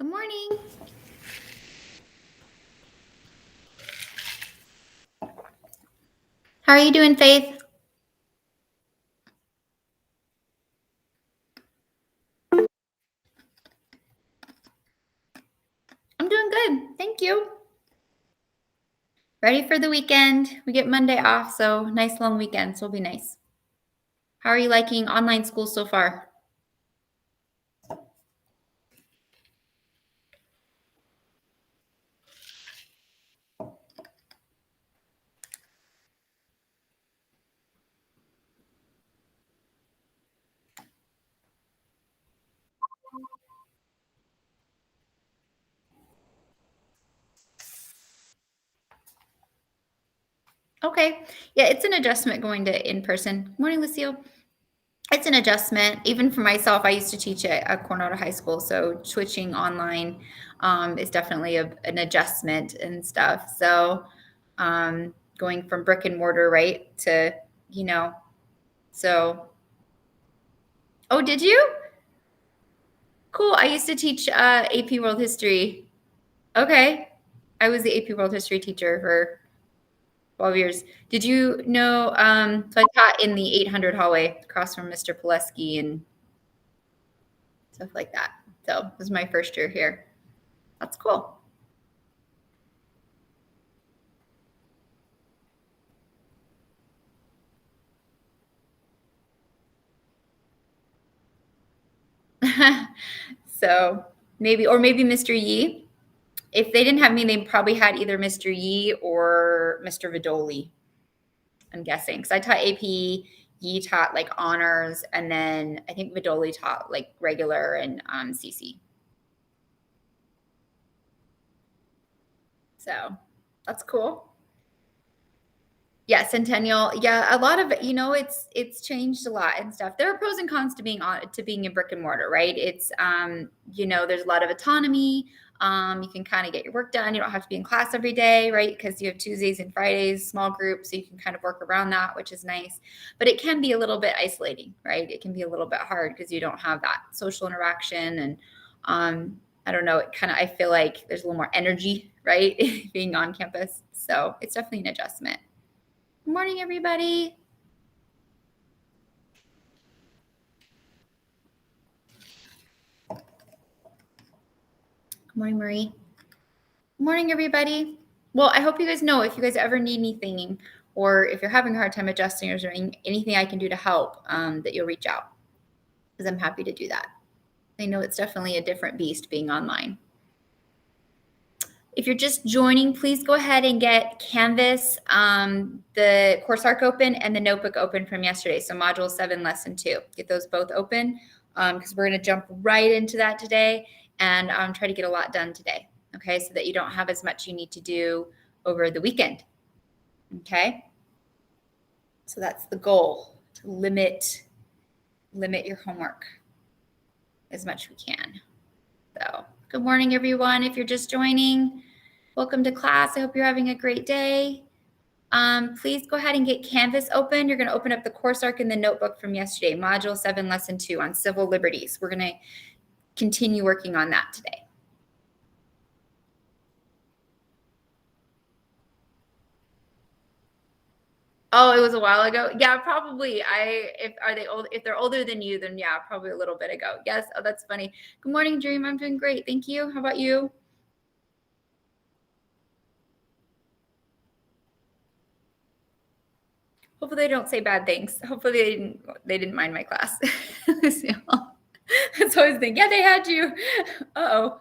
Good morning. How are you doing, Faith? I'm doing good. Thank you. Ready for the weekend. We get Monday off, so nice long weekend. So it'll be nice. How are you liking online school so far? Okay. Yeah, it's an adjustment going to in person. Morning, Lucille. It's an adjustment. Even for myself, I used to teach at Coronado High School, so switching online is definitely an adjustment and stuff. So going from brick and mortar, right, to, you know, so. Oh, did you? Cool. I used to teach AP World History. Okay. I was the AP World History teacher for 12 years. Did you know? So I taught in the 800 hallway across from Mr. Pileski and stuff like that. So it was my first year here. That's cool. So maybe, or maybe Mr. Yee. If they didn't have me, they probably had either Mr. Yee or Mr. Vidoli. I'm guessing because I taught AP, Yi taught like honors, and then I think Vidoli taught like regular and CC. So that's cool. Yeah, Centennial. Yeah, a lot of it, it's changed a lot and stuff. There are pros and cons to being in brick and mortar, right? It's there's a lot of autonomy. You can kind of get your work done. You don't have to be in class every day, right? Because you have Tuesdays and Fridays, small groups, so you can kind of work around that, which is nice. But it can be a little bit isolating, right? It can be a little bit hard because you don't have that social interaction and I don't know, I feel like there's a little more energy, right? Being on campus. So it's definitely an adjustment. Good morning, everybody. Good morning, Marie. Good morning, everybody. Well, I hope you guys know if you guys ever need anything or if you're having a hard time adjusting or is there anything I can do to help, that you'll reach out because I'm happy to do that. I know it's definitely a different beast being online. If you're just joining, please go ahead and get Canvas, the course arc open and the notebook open from yesterday. So module 7, lesson 2. Get those both open because we're going to jump right into that today and try to get a lot done today. Okay, so that you don't have as much you need to do over the weekend. Okay, so that's the goal, to limit your homework as much as we can. So good morning, everyone. If you're just joining, welcome to class. I hope you're having a great day. Please go ahead and get Canvas open. You're going to open up the course arc in the notebook from yesterday, module 7, lesson 2 on civil liberties. We're going to continue working on that today. Oh, it was a while ago. Yeah, probably. If they're older than you, then yeah, probably a little bit ago. Yes. Oh, that's funny. Good morning, Dream. I'm doing great. Thank you. How about you? Hopefully they don't say bad things. Hopefully they didn't mind my class. That's always the thing. Yeah, they had you. Uh-oh.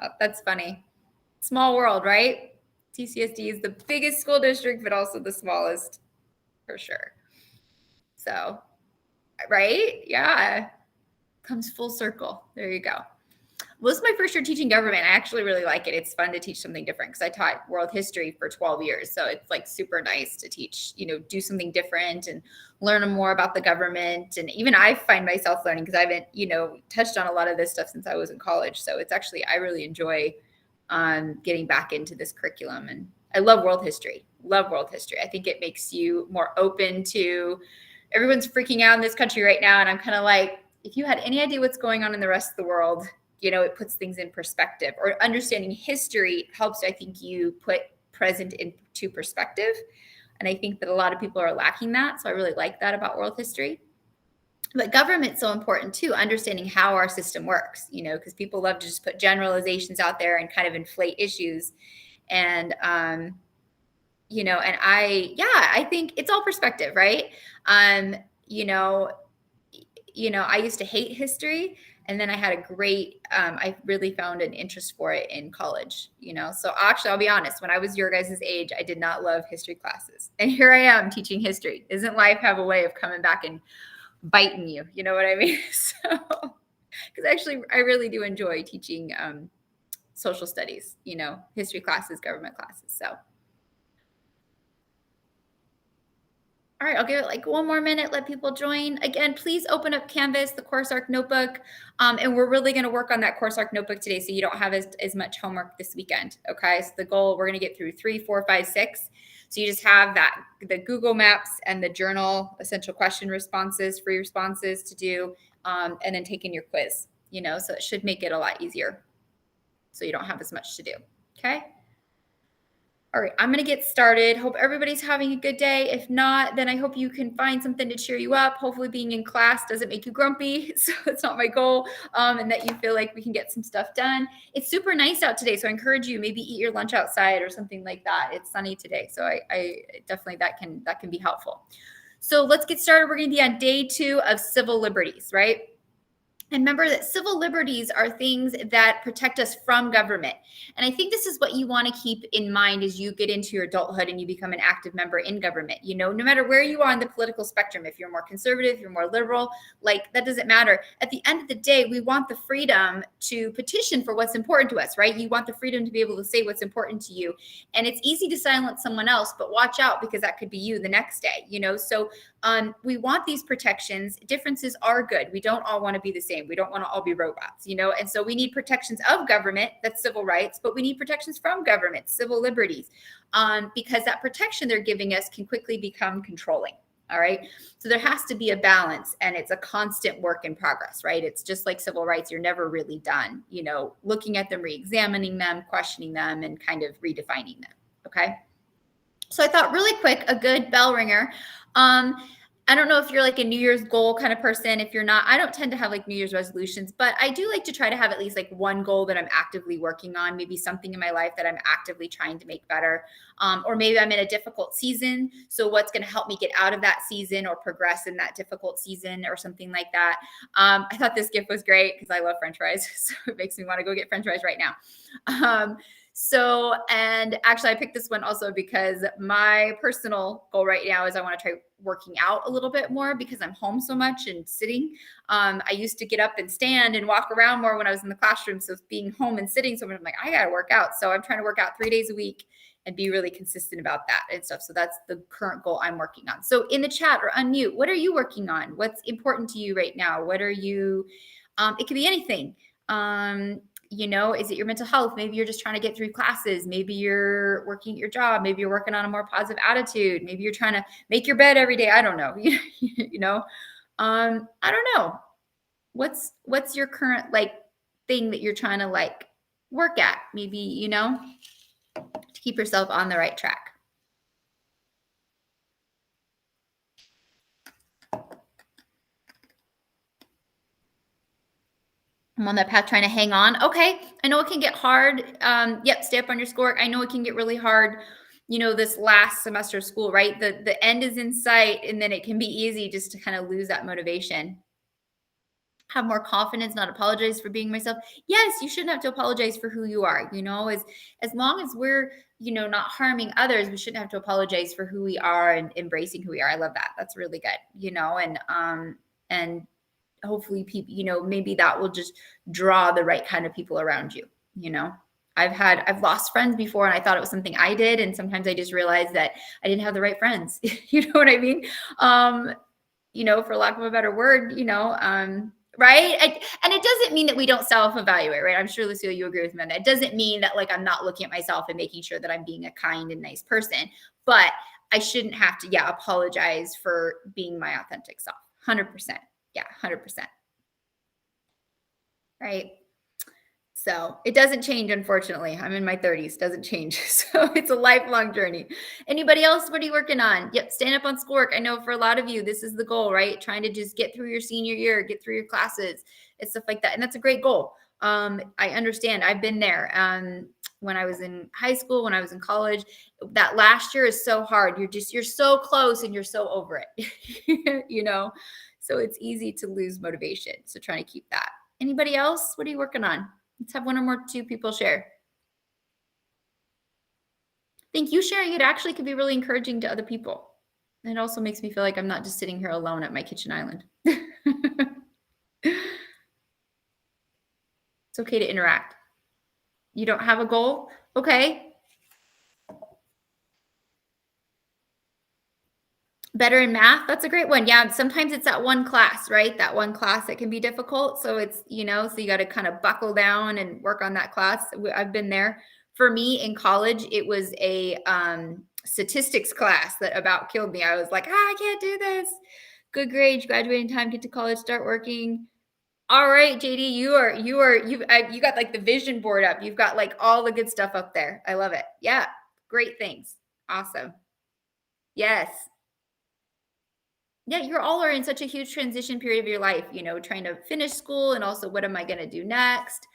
Oh, that's funny. Small world, right? TCSD is the biggest school district, but also the smallest for sure. So, right? Yeah. Comes full circle. There you go. Well, this is my first year teaching government. I actually really like it. It's fun to teach something different because I taught world history for 12 years. So it's like super nice to teach, do something different and learn more about the government. And even I find myself learning because I haven't, touched on a lot of this stuff since I was in college. So it's actually, I really enjoy getting back into this curriculum. And I love world history. Love world history. I think it makes you more open to everyone's freaking out in this country right now. And I'm kind of like, if you had any idea what's going on in the rest of the world, it puts things in perspective, or understanding history helps, I think, you put present into perspective. And I think that a lot of people are lacking that. So I really like that about world history. But government's so important too, understanding how our system works, because people love to just put generalizations out there and kind of inflate issues. And, and I think it's all perspective, right? I used to hate history, and then I had I really found an interest for it in college, So actually, I'll be honest, when I was your guys' age, I did not love history classes. And here I am teaching history. Isn't life have a way of coming back and biting you? You know what I mean? So, because actually, I really do enjoy teaching social studies, history classes, government classes. So. All right, I'll give it like one more minute, let people join. Again, please open up Canvas, the Course Arc notebook. And we're really going to work on that Course Arc notebook today, so you don't have as much homework this weekend. Okay, so the goal, we're going to get through 3, 4, 5, 6. So you just have the Google Maps and the journal essential question responses, free responses to do, and then taking your quiz, so it should make it a lot easier. So you don't have as much to do. Okay. All right, I'm going to get started. Hope everybody's having a good day. If not, then I hope you can find something to cheer you up. Hopefully being in class doesn't make you grumpy. So it's not my goal. And that you feel like we can get some stuff done. It's super nice out today. So I encourage you, maybe eat your lunch outside or something like that. It's sunny today. So I definitely, that can be helpful. So let's get started. We're going to be on day 2 of civil liberties, right? And remember that civil liberties are things that protect us from government. And I think this is what you want to keep in mind as you get into your adulthood and you become an active member in government. No matter where you are on the political spectrum, if you're more conservative, you're more liberal, like that doesn't matter. At the end of the day, we want the freedom to petition for what's important to us, right? You want the freedom to be able to say what's important to you. And it's easy to silence someone else, but watch out, because that could be you the next day, So we want these protections. Differences are good. We don't all want to be the same. We don't want to all be robots, and so we need protections of government, that's civil rights, but we need protections from government, civil liberties, because that protection they're giving us can quickly become controlling. All right. So there has to be a balance, and it's a constant work in progress, right? It's just like civil rights. You're never really done, looking at them, re-examining them, questioning them, and kind of redefining them. Okay. So I thought really quick, a good bell ringer. I don't know if you're like a New Year's goal kind of person. If you're not, I don't tend to have like New Year's resolutions, but I do like to try to have at least like one goal that I'm actively working on, maybe something in my life that I'm actively trying to make better. Or maybe I'm in a difficult season. So what's going to help me get out of that season or progress in that difficult season or something like that. I thought this gift was great because I love French fries. So it makes me want to go get French fries right now. And actually I picked this one also because my personal goal right now is I want to try working out a little bit more because I'm home so much and sitting. I used to get up and stand and walk around more when I was in the classroom. So being home and sitting so much, I'm like, I got to work out. So I'm trying to work out 3 days a week and be really consistent about that and stuff. So that's the current goal I'm working on. So in the chat or unmute, what are you working on? What's important to you right now? What are you, it could be anything. Is it your mental health? Maybe you're just trying to get through classes. Maybe you're working at your job. Maybe you're working on a more positive attitude. Maybe you're trying to make your bed every day. I don't know. I don't know. What's your current like thing that you're trying to like work at? Maybe, to keep yourself on the right track. I'm on that path trying to hang on. Okay. I know it can get hard. Yep. Stay up on your score. I know it can get really hard, this last semester of school, right? The end is in sight, and then it can be easy just to kind of lose that motivation. Have more confidence, not apologize for being myself. Yes, you shouldn't have to apologize for who you are. As long as we're, not harming others, we shouldn't have to apologize for who we are and embracing who we are. I love that. That's really good, and hopefully people, maybe that will just draw the right kind of people around you. I've lost friends before, and I thought it was something I did. And sometimes I just realized that I didn't have the right friends. You know what I mean? For lack of a better word, right. And it doesn't mean that we don't self-evaluate, right? I'm sure, Lucille, you agree with me on that. It doesn't mean that like, I'm not looking at myself and making sure that I'm being a kind and nice person, but I shouldn't have to, yeah, apologize for being my authentic self. 100%. Yeah, 100%. Right. So it doesn't change, unfortunately. I'm in my 30s, doesn't change. So it's a lifelong journey. Anybody else? What are you working on? Yep, stand up on schoolwork. I know for a lot of you, this is the goal, right? Trying to just get through your senior year, get through your classes and stuff like that. And that's a great goal. I understand. I've been there. When I was in high school, when I was in college, that last year is so hard. You're so close and you're so over it, So it's easy to lose motivation. So trying to keep that. Anybody else? What are you working on? Let's have one or more two people share. I think you sharing it actually could be really encouraging to other people. It also makes me feel like I'm not just sitting here alone at my kitchen island. It's okay to interact. You don't have a goal? Okay. Better in math? That's a great one. Yeah, sometimes it's that one class, right? That one class that can be difficult. So so you got to kind of buckle down and work on that class. I've been there. For me in college, it was a statistics class that about killed me. I was like, I can't do this. Good grades, graduating time, get to college, start working. All right, JD, you got like the vision board up. You've got like all the good stuff up there. I love it. Yeah, great things. Awesome. Yes. Yeah, you're all are in such a huge transition period of your life, trying to finish school and also what am I going to do next?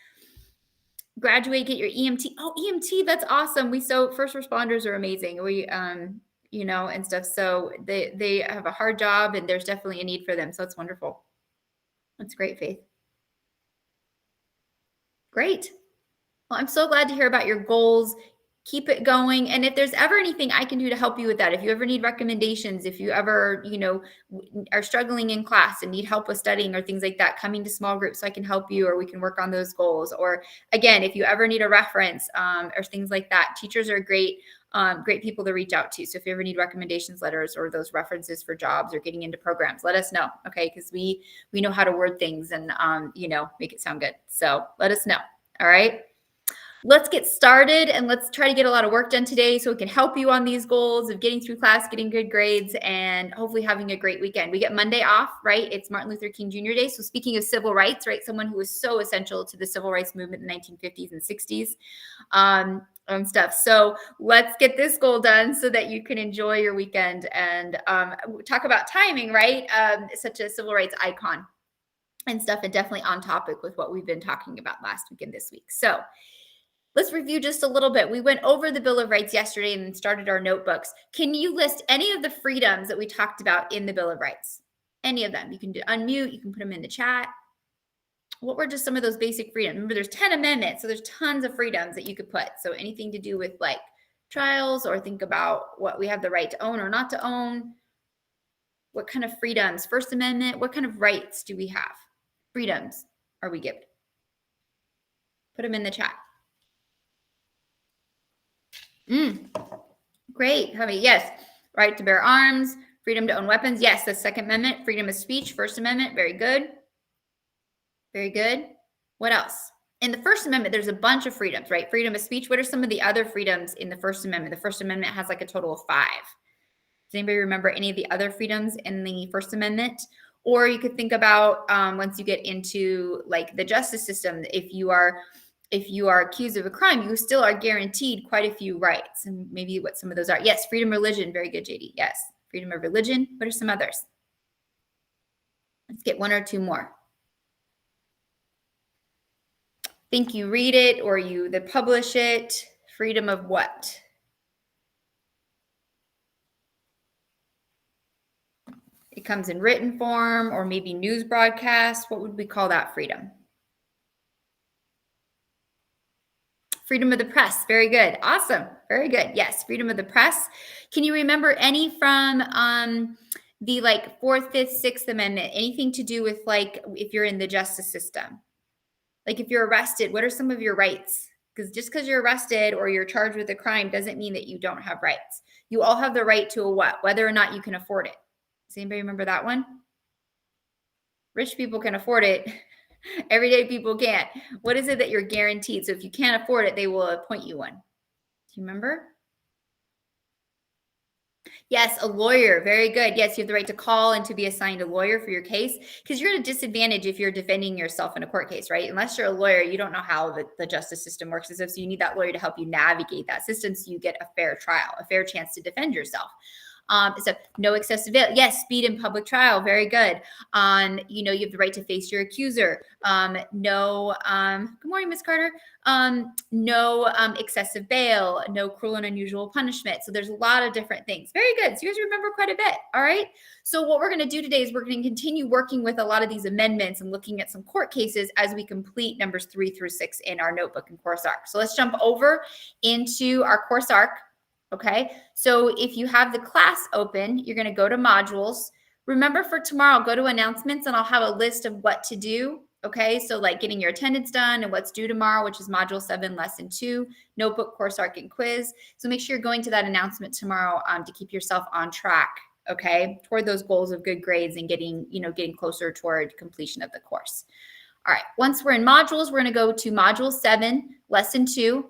Graduate, get your EMT. Oh, EMT, that's awesome. First responders are amazing. And stuff. So they have a hard job and there's definitely a need for them. So it's wonderful. That's great, Faith. Great. Well, I'm so glad to hear about your goals. Keep it going. And if there's ever anything I can do to help you with that, if you ever need recommendations, if you ever, are struggling in class and need help with studying or things like that, coming to small groups so I can help you or we can work on those goals. Or again, if you ever need a reference or things like that, teachers are great people to reach out to. So if you ever need recommendations letters or those references for jobs or getting into programs, let us know. Okay. Because we know how to word things and, make it sound good. So let us know. All right. Let's get started and let's try to get a lot of work done today so we can help you on these goals of getting through class, getting good grades, and hopefully having a great weekend. We get Monday off, right? It's Martin Luther King Jr. Day. So speaking of civil rights, right? Someone who was so essential to the civil rights movement in the 1950s and 60s and stuff. So let's get this goal done so that you can enjoy your weekend and talk about timing, right? Such a civil rights icon and stuff, and definitely on topic with what we've been talking about last week and this week. So let's review just a little bit. We went over the Bill of Rights yesterday and started our notebooks. Can you list any of the freedoms that we talked about in the Bill of Rights? Any of them? You can unmute, you can put them in the chat. What were just some of those basic freedoms? Remember, there's 10 amendments, so there's tons of freedoms that you could put. So anything to do with like trials or think about what we have the right to own or not to own. What kind of freedoms? First Amendment, what kind of rights do we have? Freedoms are we given? Put them in the chat. Great. Yes. Right to bear arms, freedom to own weapons. Yes. The Second Amendment, freedom of speech, First Amendment. Very good. Very good. What else? In the First Amendment, there's a bunch of freedoms, right? Freedom of speech. What are some of the other freedoms in the First Amendment? The First Amendment has like a total of 5. Does anybody remember any of the other freedoms in the First Amendment? Or you could think about once you get into like the justice system, if you are accused of a crime, you still are guaranteed quite a few rights, and maybe what some of those are. Yes, freedom of religion. Very good, JD. Yes, freedom of religion. What are some others? Let's get one or two more. Think you read it or you publish it. Freedom of what? It comes in written form or maybe news broadcast. What would we call that freedom? Freedom of the press. Very good. Awesome. Very good. Yes. Freedom of the press. Can you remember any from the like 4th, 5th, 6th Amendment? Anything to do with like if you're in the justice system? Like if you're arrested, what are some of your rights? Because just because you're arrested or you're charged with a crime doesn't mean that you don't have rights. You all have the right to a what? Whether or not you can afford it. Does anybody remember that one? Rich people can afford it. Everyday people can't. What is it that you're guaranteed? So if you can't afford it, they will appoint you one. Do you remember? Yes, a lawyer. Very good. Yes, you have the right to call and to be assigned a lawyer for your case because you're at a disadvantage if you're defending yourself in a court case, right? Unless you're a lawyer, you don't know how the justice system works. So you need that lawyer to help you navigate that system so you get a fair trial, a fair chance to defend yourself. So no excessive bail. Yes, speed in public trial. Very good. You have the right to face your accuser. No. Good morning, Ms. Carter. No excessive bail. No cruel and unusual punishment. So there's a lot of different things. Very good. So you guys remember quite a bit. All right. So what we're going to do today is we're going to continue working with a lot of these amendments and looking at some court cases as we complete numbers 3 through 6 in our notebook and course arc. So let's jump over into our course arc. Okay, so if you have the class open, you're going to go to modules. Remember for tomorrow, go to announcements and I'll have a list of what to do. Okay, so like getting your attendance done and what's due tomorrow, which is module 7, lesson 2, notebook, course arc, and quiz. So make sure you're going to that announcement tomorrow to keep yourself on track, okay, toward those goals of good grades and getting closer toward completion of the course. All right, once we're in modules, we're going to go to module 7, lesson 2.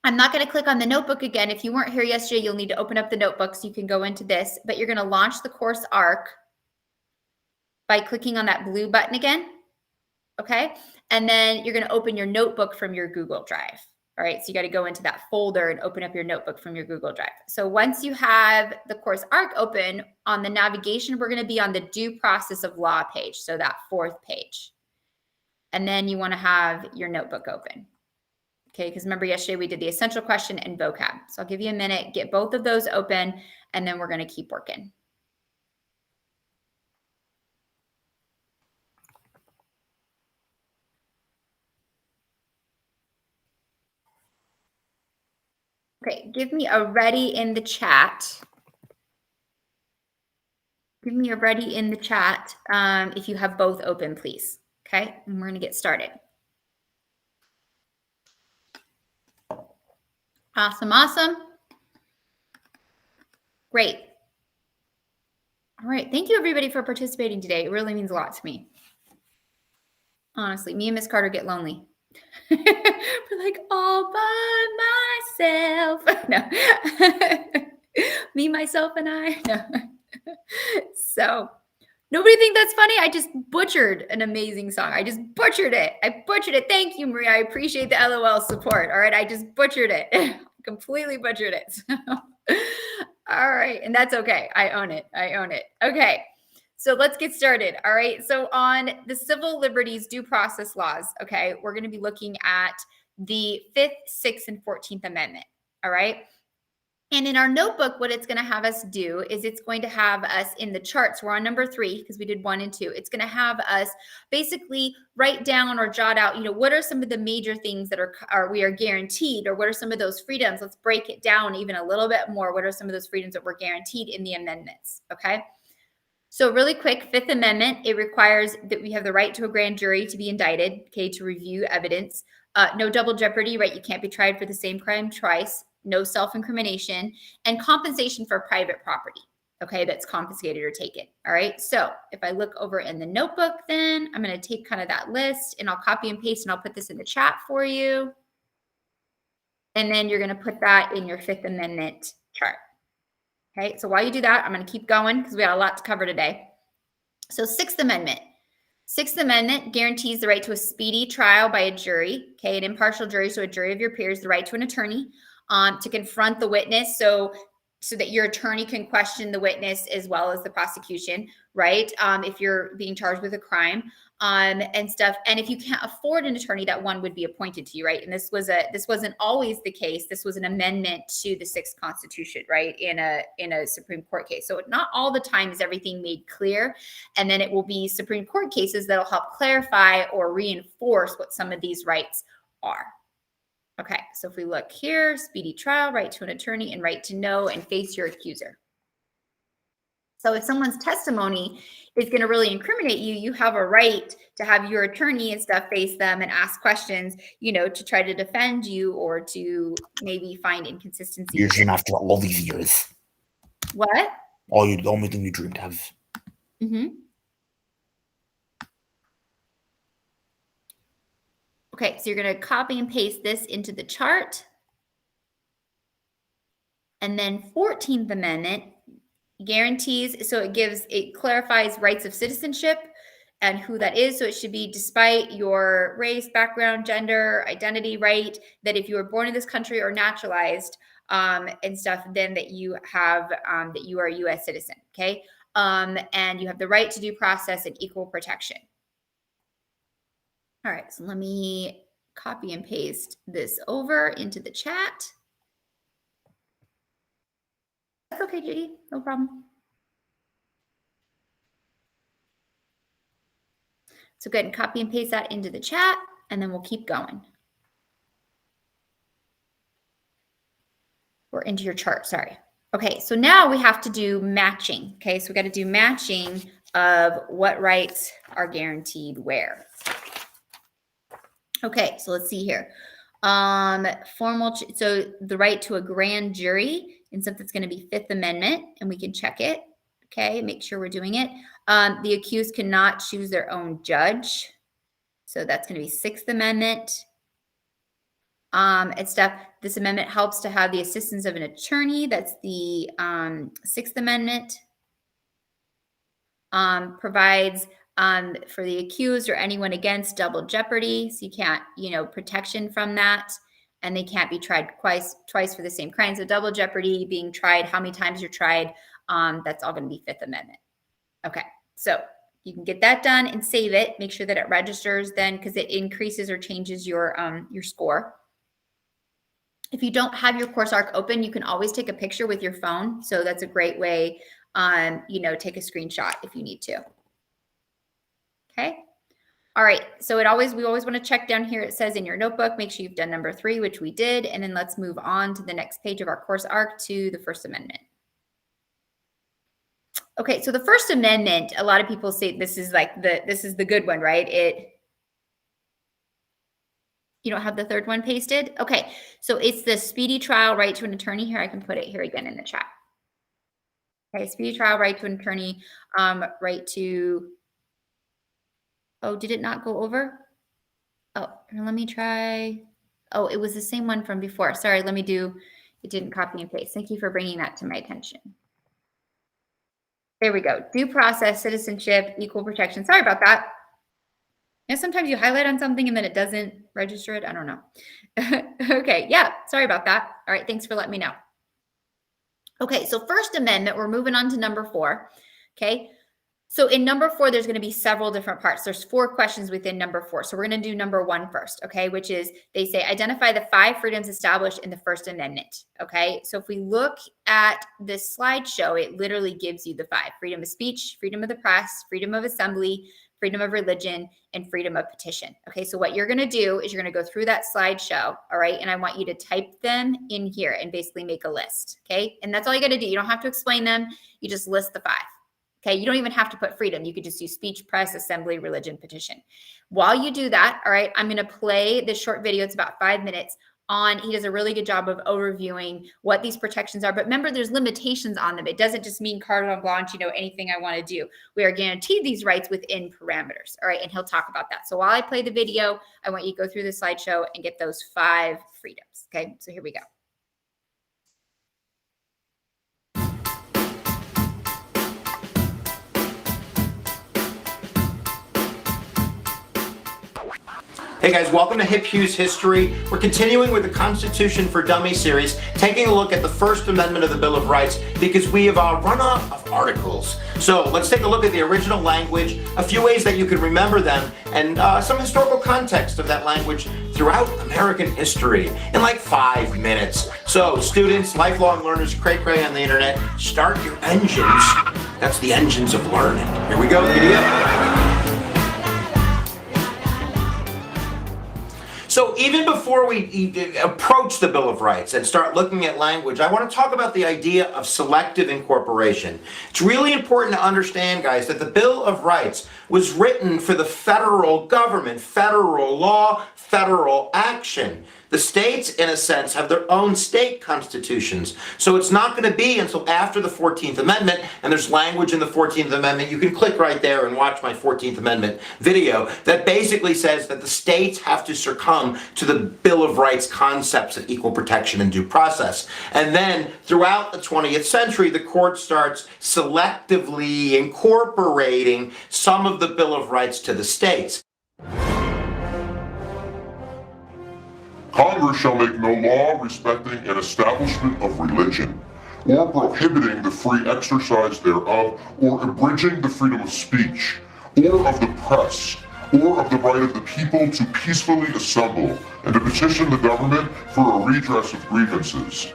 I'm not going to click on the notebook again. If you weren't here yesterday, you'll need to open up the notebook so you can go into this, but you're going to launch the course arc by clicking on that blue button again. Okay. And then you're going to open your notebook from your Google Drive. All right. So you got to go into that folder and open up your notebook from your Google Drive. So once you have the course arc open on the navigation, we're going to be on the due process of law page. So that 4th page. And then you want to have your notebook open. Okay, because remember yesterday we did the essential question and vocab. So I'll give you a minute, get both of those open, and then we're going to keep working. Okay, give me a ready in the chat. Give me a ready in the chat if you have both open, please. Okay, and we're going to get started. Awesome, awesome. Great. All right, thank you everybody for participating today. It really means a lot to me. Honestly, me and Miss Carter get lonely. We're like all by myself. No. Me, myself, and I. No. So nobody think that's funny? I just butchered an amazing song. I just butchered it. I butchered it. Thank you, Maria. I appreciate the LOL support. All right. I just butchered it. Completely butchered it. So, all right. And that's okay. I own it. I own it. Okay. So let's get started. All right. So on the civil liberties due process laws, okay, we're going to be looking at the 5th, 6th, and 14th Amendment. All right. And in our notebook, what it's going to have us do is it's going to have us in the charts. We're on number 3 because we did 1 and 2. It's going to have us basically write down or jot out, what are some of the major things that we are guaranteed, or what are some of those freedoms? Let's break it down even a little bit more. What are some of those freedoms that were guaranteed in the amendments? Okay. So really quick, 5th Amendment, it requires that we have the right to a grand jury to be indicted, okay, to review evidence. No double jeopardy, right? You can't be tried for the same crime twice. No self-incrimination, and compensation for private property, okay, that's confiscated or taken. All right. So if I look over in the notebook, then I'm going to take kind of that list and I'll copy and paste and I'll put this in the chat for you. And then you're going to put that in your 5th Amendment chart. Okay, so while you do that, I'm going to keep going because we got a lot to cover today. So 6th Amendment. 6th Amendment guarantees the right to a speedy trial by a jury, okay, an impartial jury, so a jury of your peers, the right to an attorney to confront the witness, so that your attorney can question the witness as well as the prosecution, right? If you're being charged with a crime and stuff. And if you can't afford an attorney, that one would be appointed to you, right? And this wasn't always the case. This was an amendment to the 6th Constitution, right? In a Supreme Court case. So not all the time is everything made clear. And then it will be Supreme Court cases that'll help clarify or reinforce what some of these rights are. Okay, so if we look here, speedy trial, right to an attorney, and right to know and face your accuser. So if someone's testimony is going to really incriminate you, you have a right to have your attorney and stuff face them and ask questions, to try to defend you or to maybe find inconsistencies. Your dream after all these years. What? The only thing you dreamed of. Mm-hmm. Okay, so you're going to copy and paste this into the chart. And then 14th Amendment guarantees, so it clarifies rights of citizenship and who that is. So it should be despite your race, background, gender, identity, right? That if you were born in this country or naturalized and stuff, then that you have that you are a U.S. citizen. Okay, and you have the right to due process and equal protection. All right, so let me copy and paste this over into the chat. That's okay, Judy, no problem. So go ahead and copy and paste that into the chat, and then we'll keep going. Or into your chart, sorry. Okay, so now we have to do matching. Okay, so we got to do matching of what rights are guaranteed where. Okay, so let's see here. So the right to a grand jury and something that's going to be Fifth Amendment, and we can check it. Okay, make sure we're doing it. The accused cannot choose their own judge. So that's going to be Sixth Amendment. And stuff. This amendment helps to have the assistance of an attorney. That's the Sixth Amendment. Provides for the accused or anyone against double jeopardy. So you can't, protection from that. And they can't be tried twice for the same crime. So double jeopardy, being tried, how many times you're tried, that's all going to be Fifth Amendment. Okay, so you can get that done and save it. Make sure that it registers then, because it increases or changes your score. If you don't have your course arc open, you can always take a picture with your phone. So that's a great way, take a screenshot if you need to. Okay. All right. So we always want to check down here. It says in your notebook, make sure you've done number 3, which we did. And then let's move on to the next page of our course arc to the First Amendment. Okay. So the First Amendment, a lot of people say this is the good one, right? You don't have the third one pasted? Okay, so it's the speedy trial right to an attorney. Here, I can put it here again in the chat. Okay, speedy trial right to an attorney, right to, oh, did it not go over? Oh, let me try. Oh, it was the same one from before. Sorry, it didn't copy and paste. Thank you for bringing that to my attention. There we go. Due process, citizenship, equal protection. Sorry about that. Sometimes you highlight on something and then it doesn't register it. I don't know. Okay, yeah, sorry about that. All right, thanks for letting me know. Okay, so First Amendment, we're moving on to number 4. Okay, so in number 4, there's going to be several different parts. There's 4 questions within number 4. So we're going to do number 1 first, okay, which is they say identify the 5 freedoms established in the First Amendment. Okay, so if we look at this slideshow, it literally gives you the 5: freedom of speech, freedom of the press, freedom of assembly, freedom of religion, and freedom of petition. Okay, so what you're going to do is you're going to go through that slideshow, all right? And I want you to type them in here and basically make a list, okay? And that's all you got to do. You don't have to explain them. You just list the 5, okay? You don't even have to put freedom. You could just use speech, press, assembly, religion, petition. While you do that, all right, I'm going to play this short video. It's about 5 minutes. He does a really good job of overviewing what these protections are. But remember, there's limitations on them. It doesn't just mean carte blanche, anything I want to do. We are guaranteed these rights within parameters. All right. And he'll talk about that. So while I play the video, I want you to go through the slideshow and get those 5 freedoms. Okay. So here we go. Hey guys, welcome to Hip Hughes History. We're continuing with the Constitution for Dummies series, taking a look at the First Amendment of the Bill of Rights because we have run out of articles. So let's take a look at the original language, a few ways that you can remember them, and some historical context of that language throughout American history in like 5 minutes. So students, lifelong learners, cray-cray on the internet, start your engines. That's the engines of learning. Here we go, idiot. So even before we approach the Bill of Rights and start looking at language, I want to talk about the idea of selective incorporation. It's really important to understand, guys, that the Bill of Rights was written for the federal government, federal law, federal action. The states, in a sense, have their own state constitutions. So it's not going to be until after the 14th Amendment, and there's language in the 14th Amendment, you can click right there and watch my 14th Amendment video, that basically says that the states have to succumb to the Bill of Rights concepts of equal protection and due process. And then throughout the 20th century, the court starts selectively incorporating some of the Bill of Rights to the states. Congress shall make no law respecting an establishment of religion, or prohibiting the free exercise thereof, or abridging the freedom of speech, or of the press, or of the right of the people to peacefully assemble, and to petition the government for a redress of grievances.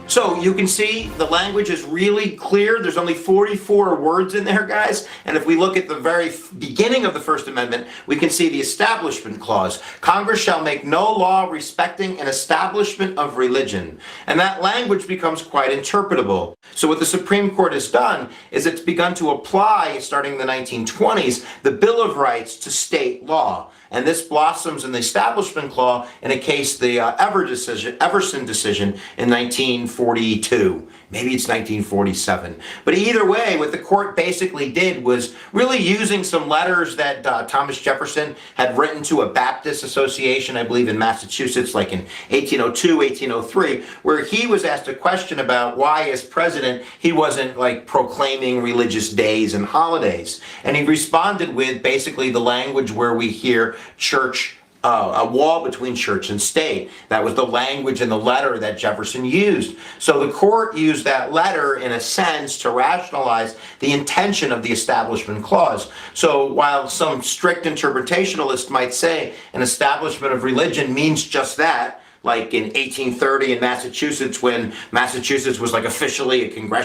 So you can see the language is really clear. There's only 44 words in there, guys. And if we look at the very beginning of the First Amendment, we can see the Establishment Clause. Congress shall make no law respecting an establishment of religion. And that language becomes quite interpretable. So what the Supreme Court has done is it's begun to apply, starting in the 1920s, the Bill of Rights to state law. And this blossoms in the Establishment Clause in a case, the Everson decision in 1942. Maybe it's 1947. But either way, what the court basically did was really using some letters that Thomas Jefferson had written to a Baptist association, I believe in Massachusetts, like in 1802, 1803, where he was asked a question about why, as president, he wasn't like proclaiming religious days and holidays. And he responded with basically the language where we hear church, a wall between church and state. That was the language in the letter that Jefferson used. So the court used that letter in a sense to rationalize the intention of the Establishment Clause. So while some strict interpretationalists might say an establishment of religion means just that, like in 1830 in Massachusetts, when Massachusetts was like officially a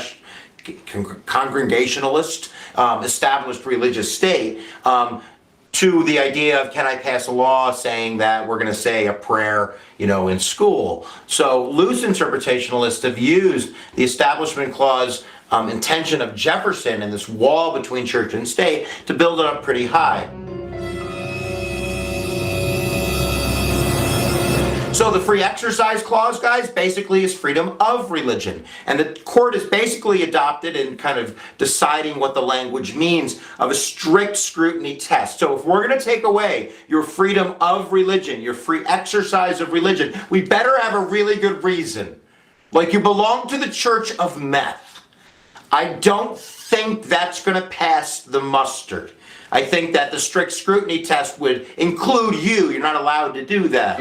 congregationalist, established religious state, to the idea of, can I pass a law saying that we're going to say a prayer, in school? So loose interpretationalists have used the Establishment Clause intention of Jefferson and this wall between church and state to build it up pretty high. So the Free Exercise Clause, guys, basically is freedom of religion. And the court has basically adopted in kind of deciding what the language means of a strict scrutiny test. So if we're going to take away your freedom of religion, your free exercise of religion, we better have a really good reason. Like you belong to the Church of Meth. I don't think that's going to pass the mustard. I think that the strict scrutiny test would include you. You're not allowed to do that.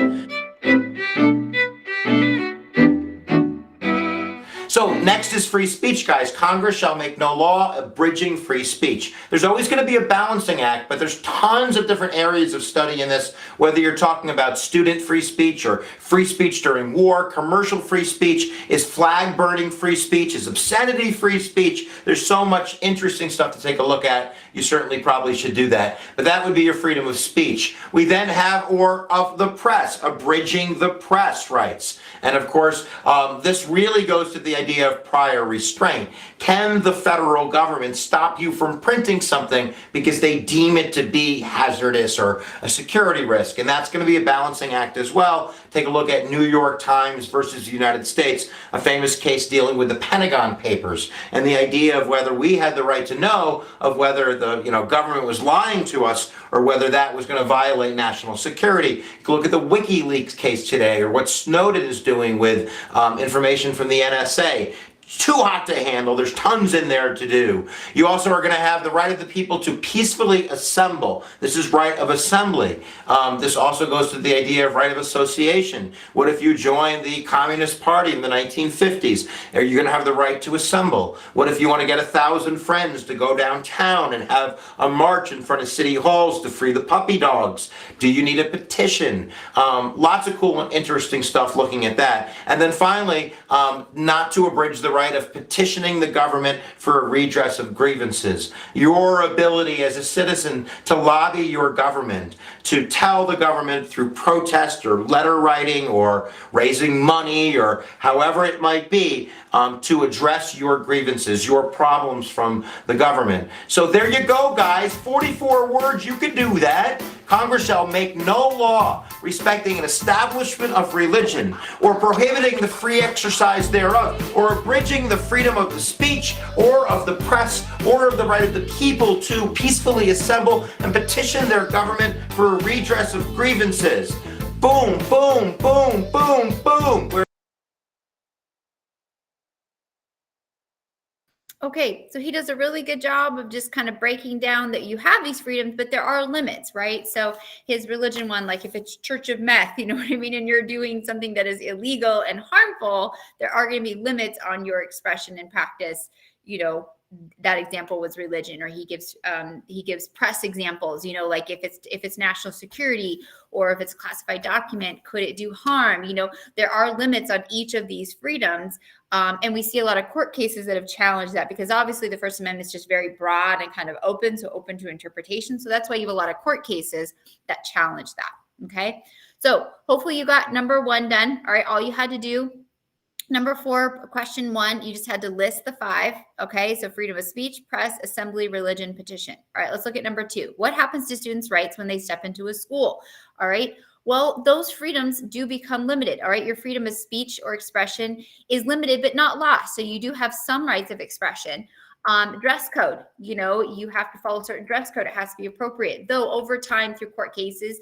So next is free speech, guys. Congress shall make no law abridging free speech. There's always going to be a balancing act, but there's tons of different areas of study in this, whether you're talking about student free speech or free speech during war, commercial free speech, is flag burning free speech, is obscenity free speech. There's so much interesting stuff to take a look at. You certainly probably should do that. But that would be your freedom of speech. We then have, or of the press, abridging the press rights. And of course, this really goes to the idea of prior restraint. Can the federal government stop you from printing something because they deem it to be hazardous or a security risk? And that's going to be a balancing act as well. Take a look at New York Times versus the United States, a famous case dealing with the Pentagon Papers, and the idea of whether we had the right to know of whether the government was lying to us or whether that was going to violate national security. You can look at the WikiLeaks case today, or what Snowden is doing with information from the NSA. Too hot to handle. There's tons in there to do. You also are going to have the right of the people to peacefully assemble. This is right of assembly. This also goes to the idea of right of association. What if you join the Communist Party in the 1950s? Are you going to have the right to assemble? What if you want to get 1,000 friends to go downtown and have a march in front of city halls to free the puppy dogs? Do you need a petition? Lots of cool and interesting stuff looking at that. And then finally, not to abridge the right of petitioning the government for a redress of grievances, your ability as a citizen to lobby your government, to tell the government through protest or letter writing or raising money or however it might be, to address your grievances, your problems from the government. So there you go, guys. 44 words, you can do that. Congress shall make no law respecting an establishment of religion, or prohibiting the free exercise thereof, or abridging the freedom of the speech, or of the press, or of the right of the people to peacefully assemble and petition their government for a redress of grievances. Boom, boom, boom, boom, boom. Okay, so he does a really good job of just kind of breaking down that you have these freedoms, but there are limits, right? So his religion one, like if it's Church of Meth, you know what I mean, and you're doing something that is illegal and harmful, there are going to be limits on your expression and practice. You know, that example was religion, or he gives press examples, you know, like if it's national security or if it's a classified document, could it do harm? You know, there are limits on each of these freedoms. And we see a lot of court cases that have challenged that, because obviously the First Amendment is just very broad and kind of open, so open to interpretation. So that's why you have a lot of court cases that challenge that. Okay. So hopefully you got number 1 done. All right. All you had to do, number 4, question 1, you just had to list the 5. Okay. So freedom of speech, press, assembly, religion, petition. All right. Let's look at number 2. What happens to students' rights when they step into a school? All right. Well, those freedoms do become limited. All right. Your freedom of speech or expression is limited, but not lost. So you do have some rights of expression. Dress code, you know, you have to follow a certain dress code. It has to be appropriate. Though over time through court cases,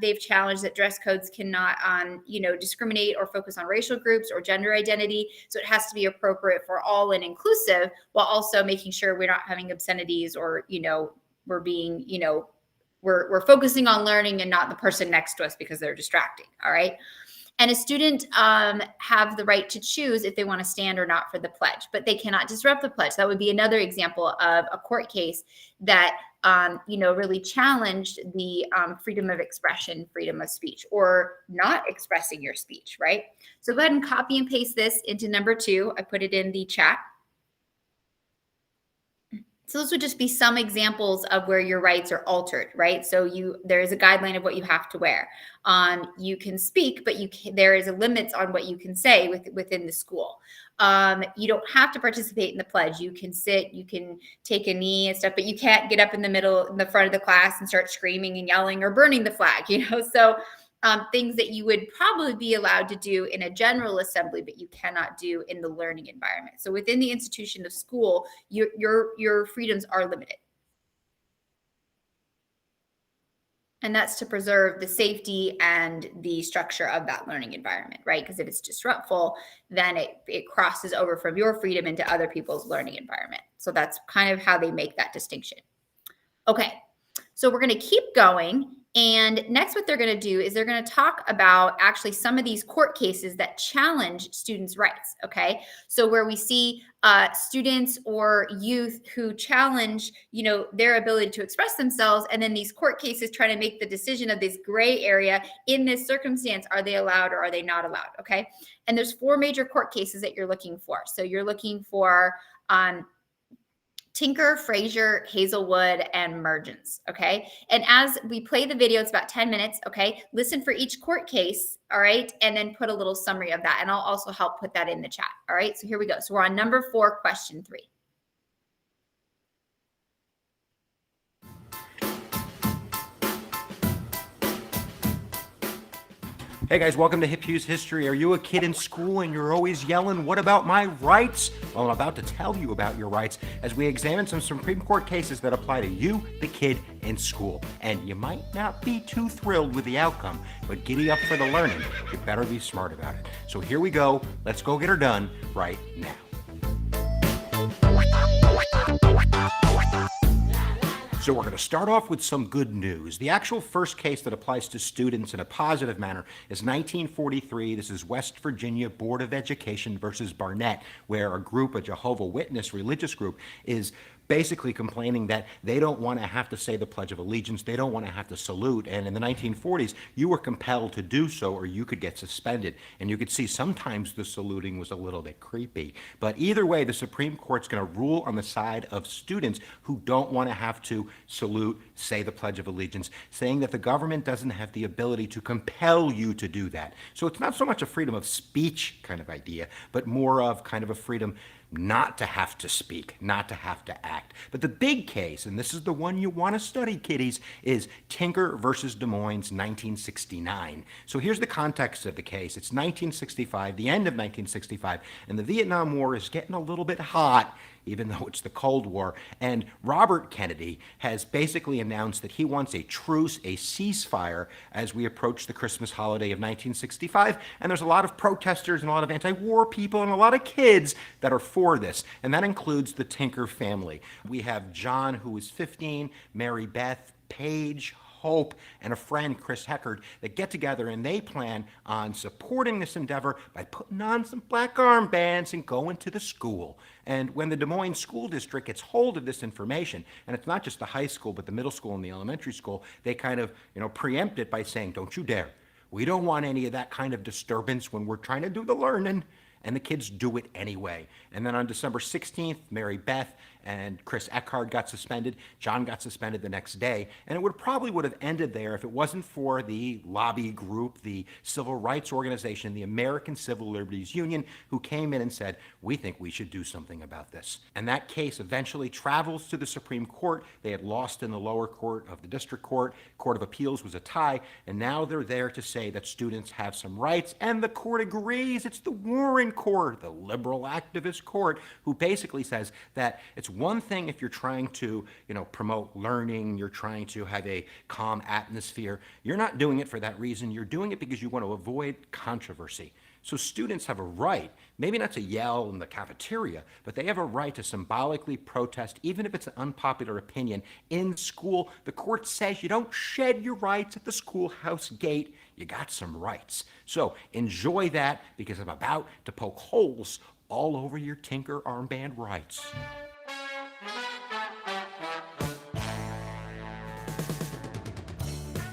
they've challenged that dress codes cannot, you know, discriminate or focus on racial groups or gender identity. So it has to be appropriate for all and inclusive, while also making sure we're not having obscenities or, you know, we're being, you know, we're focusing on learning and not the person next to us because they're distracting. All right. And a student have the right to choose if they want to stand or not for the pledge, but they cannot disrupt the pledge. That would be another example of a court case that, you know, really challenged the freedom of expression, freedom of speech, or not expressing your speech, right? So go ahead and copy and paste this into number 2. I put it in the chat. So those would just be some examples of where your rights are altered, right? So there is a guideline of what you have to wear. You can speak, but there is a limits on what you can say within the school. You don't have to participate in the pledge. You can sit, you can take a knee and stuff, but you can't get up in the front of the class and start screaming and yelling or burning the flag, you know? So things that you would probably be allowed to do in a general assembly, but you cannot do in the learning environment. So within the institution of school, your freedoms are limited. And that's to preserve the safety and the structure of that learning environment, right? Because if it's disruptful, then it crosses over from your freedom into other people's learning environment. So that's kind of how they make that distinction. Okay, so we're going to keep going. And next, what they're going to do is they're going to talk about actually some of these court cases that challenge students' rights. Okay, so where we see students or youth who challenge, you know, their ability to express themselves, and then these court cases try to make the decision of this gray area in this circumstance: are they allowed or are they not allowed? Okay, and there's 4 major court cases that you're looking for. So you're looking for Tinker, Frazier, Hazelwood, and Mergens, okay? And as we play the video, it's about 10 minutes, okay? Listen for each court case, all right? And then put a little summary of that, and I'll also help put that in the chat, all right? So here we go. So we're on number 4, question 3. Hey guys, welcome to Hip Hughes History. Are you a kid in school and you're always yelling, what about my rights? Well, I'm about to tell you about your rights as we examine some Supreme Court cases that apply to you, the kid in school. And you might not be too thrilled with the outcome, but giddy up for the learning. You better be smart about it. So here we go. Let's go get her done right now. So we're going to start off with some good news. The actual first case that applies to students in a positive manner is 1943. This is West Virginia Board of Education versus Barnett, where a Jehovah's Witness religious group is basically complaining that they don't want to have to say the Pledge of Allegiance, they don't want to have to salute, and in the 1940s, you were compelled to do so or you could get suspended. And you could see sometimes the saluting was a little bit creepy. But either way, the Supreme Court's going to rule on the side of students who don't want to have to salute, say the Pledge of Allegiance, saying that the government doesn't have the ability to compel you to do that. So it's not so much a freedom of speech kind of idea, but more of kind of a freedom not to have to speak, not to have to act. But the big case, and this is the one you want to study, kiddies, is Tinker versus Des Moines, 1969. So here's the context of the case. It's 1965, the end of 1965, and the Vietnam War is getting a little bit hot, even though it's the Cold War. And Robert Kennedy has basically announced that he wants a truce, a ceasefire, as we approach the Christmas holiday of 1965. And there's a lot of protesters and a lot of anti-war people and a lot of kids that are for this. And that includes the Tinker family. We have John, who is 15, Mary Beth, Paige, Hope, and a friend, Chris Heckard, that get together and they plan on supporting this endeavor by putting on some black armbands and going to the school. And when the Des Moines School District gets hold of this information, and it's not just the high school, but the middle school and the elementary school, they kind of, preempt it by saying, don't you dare. We don't want any of that kind of disturbance when we're trying to do the learning. And the kids do it anyway. And then on December 16th, Mary Beth and Chris Eckhard got suspended. John got suspended the next day. And it probably would have ended there if it wasn't for the lobby group, the civil rights organization, the American Civil Liberties Union, who came in and said, we think we should do something about this. And that case eventually travels to the Supreme Court. They had lost in the lower court of the district court. Court of Appeals was a tie. And now they're there to say that students have some rights. And the court agrees. It's the Warren Court, the liberal activist court, who basically says that it's one thing if you're trying to, promote learning, you're trying to have a calm atmosphere. You're not doing it for that reason. You're doing it because you want to avoid controversy. So students have a right, maybe not to yell in the cafeteria, but they have a right to symbolically protest, even if it's an unpopular opinion in school. The court says you don't shed your rights at the schoolhouse gate. You got some rights. So enjoy that, because I'm about to poke holes all over your Tinker armband rights.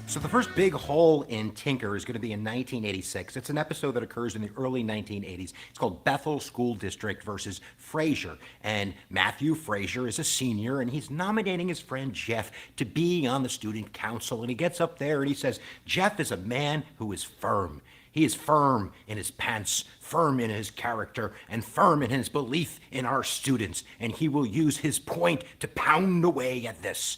So the first big hole in Tinker is going to be in 1986. It's an episode that occurs in the early 1980s. It's called Bethel School District versus Fraser. And Matthew Fraser is a senior, and he's nominating his friend Jeff to be on the student council. And he gets up there and he says, Jeff is a man who is firm. He is firm in his pants, firm in his character, and firm in his belief in our students. And he will use his point to pound away at this.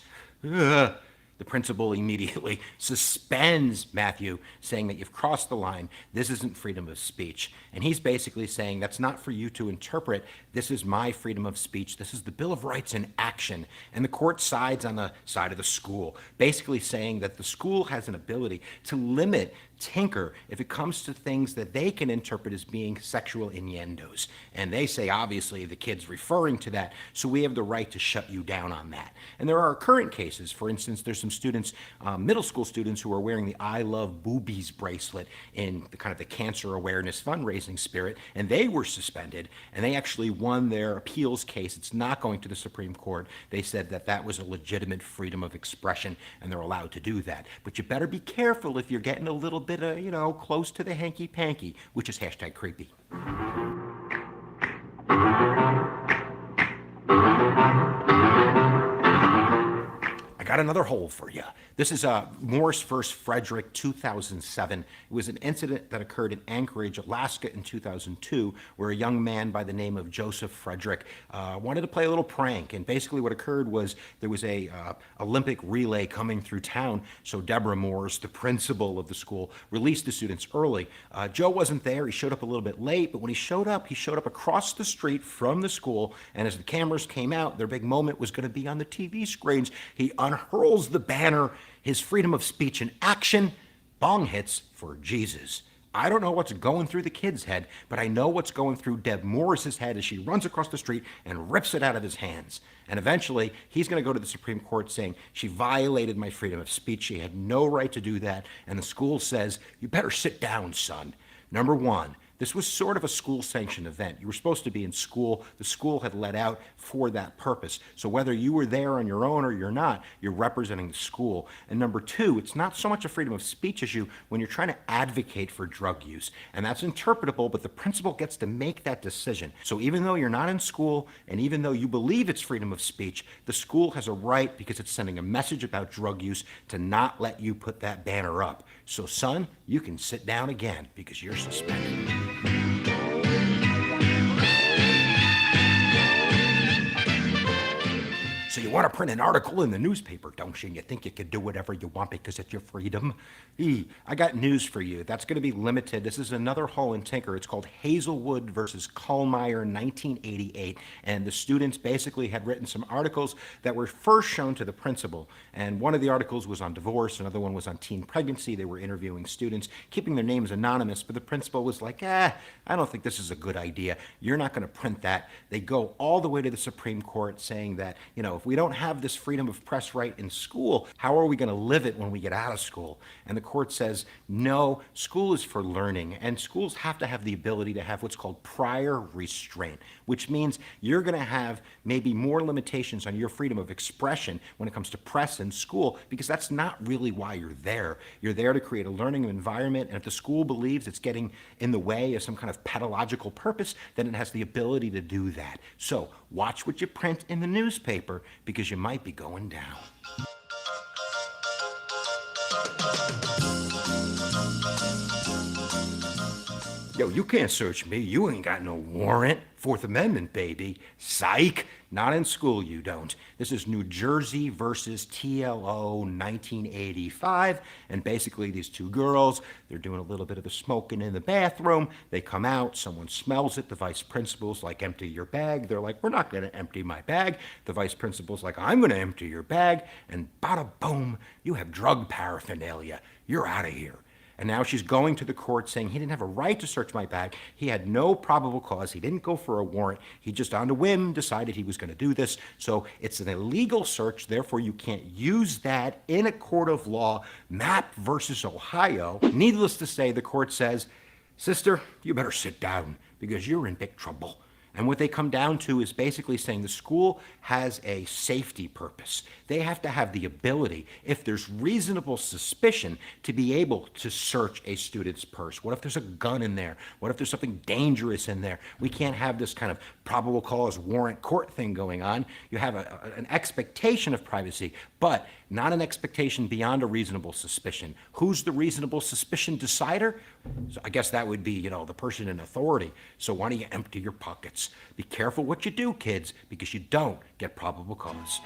The principal immediately suspends Matthew, saying that you've crossed the line. This isn't freedom of speech. And he's basically saying that's not for you to interpret. This is my freedom of speech. This is the Bill of Rights in action. And the court sides on the side of the school, basically saying that the school has an ability to limit Tinker if it comes to things that they can interpret as being sexual innuendos. And they say, obviously, the kid's referring to that, so we have the right to shut you down on that. And there are current cases. For instance, there's some students, middle school students, who are wearing the I Love Boobies bracelet in the kind of the cancer awareness fundraising spirit, and they were suspended, and they actually won their appeals case. It's not going to the Supreme Court. They said that that was a legitimate freedom of expression, and they're allowed to do that. But you better be careful if you're getting a little bit of, close to the hanky-panky, which is #creepy. I got another hole for you. This is Morris vs. Frederick, 2007. It was an incident that occurred in Anchorage, Alaska in 2002, where a young man by the name of Joseph Frederick wanted to play a little prank. And basically what occurred was there was a Olympic relay coming through town, so Deborah Morris, the principal of the school, released the students early. Joe wasn't there. He showed up a little bit late, but when he showed up across the street from the school, and as the cameras came out, their big moment was going to be on the TV screens. He unhurls the banner, his freedom of speech in action, bong hits for Jesus. I don't know what's going through the kid's head, but I know what's going through Deb Morris's head as she runs across the street and rips it out of his hands. And eventually, he's going to go to the Supreme Court saying, she violated my freedom of speech. She had no right to do that. And the school says, you better sit down, son. Number one, This was sort of a school-sanctioned event. You were supposed to be in school. The school had let out for that purpose. So whether you were there on your own or you're not, you're representing the school. And number two, it's not so much a freedom of speech issue when you're trying to advocate for drug use. And that's interpretable, but the principal gets to make that decision. So even though you're not in school, and even though you believe it's freedom of speech, the school has a right, because it's sending a message about drug use, to not let you put that banner up. So son, you can sit down again because you're suspended. So you want to print an article in the newspaper, don't you? And you think you can do whatever you want because it's your freedom? I got news for you. That's going to be limited. This is another Hall and Tinker. It's called Hazelwood versus Kallmeyer, 1988. And the students basically had written some articles that were first shown to the principal. And one of the articles was on divorce. Another one was on teen pregnancy. They were interviewing students, keeping their names anonymous. But the principal was like, I don't think this is a good idea. You're not going to print that. They go all the way to the Supreme Court saying that, if we don't have this freedom of press right in school, how are we going to live it when we get out of school? And the court says, no, school is for learning, and schools have to have the ability to have what's called prior restraint, which means you're going to have maybe more limitations on your freedom of expression when it comes to press in school, because that's not really why you're there. You're there to create a learning environment, and if the school believes it's getting in the way of some kind of pedagogical purpose, then it has the ability to do that. So watch what you print in the newspaper, because you might be going down. Yo, you can't search me. You ain't got no warrant. Fourth Amendment, baby. Psych. Not in school, you don't. This is New Jersey versus TLO 1985. And basically these two girls, they're doing a little bit of the smoking in the bathroom. They come out, someone smells it. The vice principal's like, empty your bag. They're like, we're not going to empty my bag. The vice principal's like, I'm going to empty your bag. And bada boom, you have drug paraphernalia. You're out of here. And now she's going to the court saying he didn't have a right to search my bag. He had no probable cause. He didn't go for a warrant. He just on a whim decided he was going to do this. So it's an illegal search. Therefore, you can't use that in a court of law. Mapp versus Ohio. Needless to say, the court says, sister, you better sit down because you're in big trouble. And what they come down to is basically saying the school has a safety purpose. They have to have the ability, if there's reasonable suspicion, to be able to search a student's purse. What if there's a gun in there? What if there's something dangerous in there? We can't have this kind of probable cause warrant court thing going on. You have an expectation of privacy, but not an expectation beyond a reasonable suspicion. Who's the reasonable suspicion decider? So I guess that would be, the person in authority. So why don't you empty your pockets? Be careful what you do, kids, because you don't get probable cause.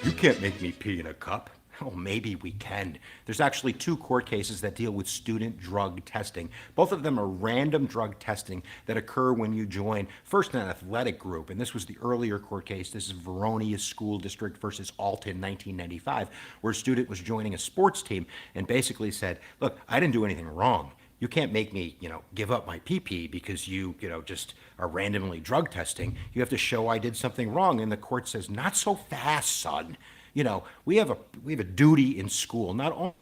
You can't make me pee in a cup. Oh, maybe we can. There's actually 2 court cases that deal with student drug testing. Both of them are random drug testing that occur when you join first an athletic group, and this was the earlier court case. This is Vernonia School District versus Alton, 1995, where a student was joining a sports team and basically said, look, I didn't do anything wrong. You can't make me, give up my pee-pee because you, just are randomly drug testing. You have to show I did something wrong. And the court says, not so fast, son. We have a duty in school, not only to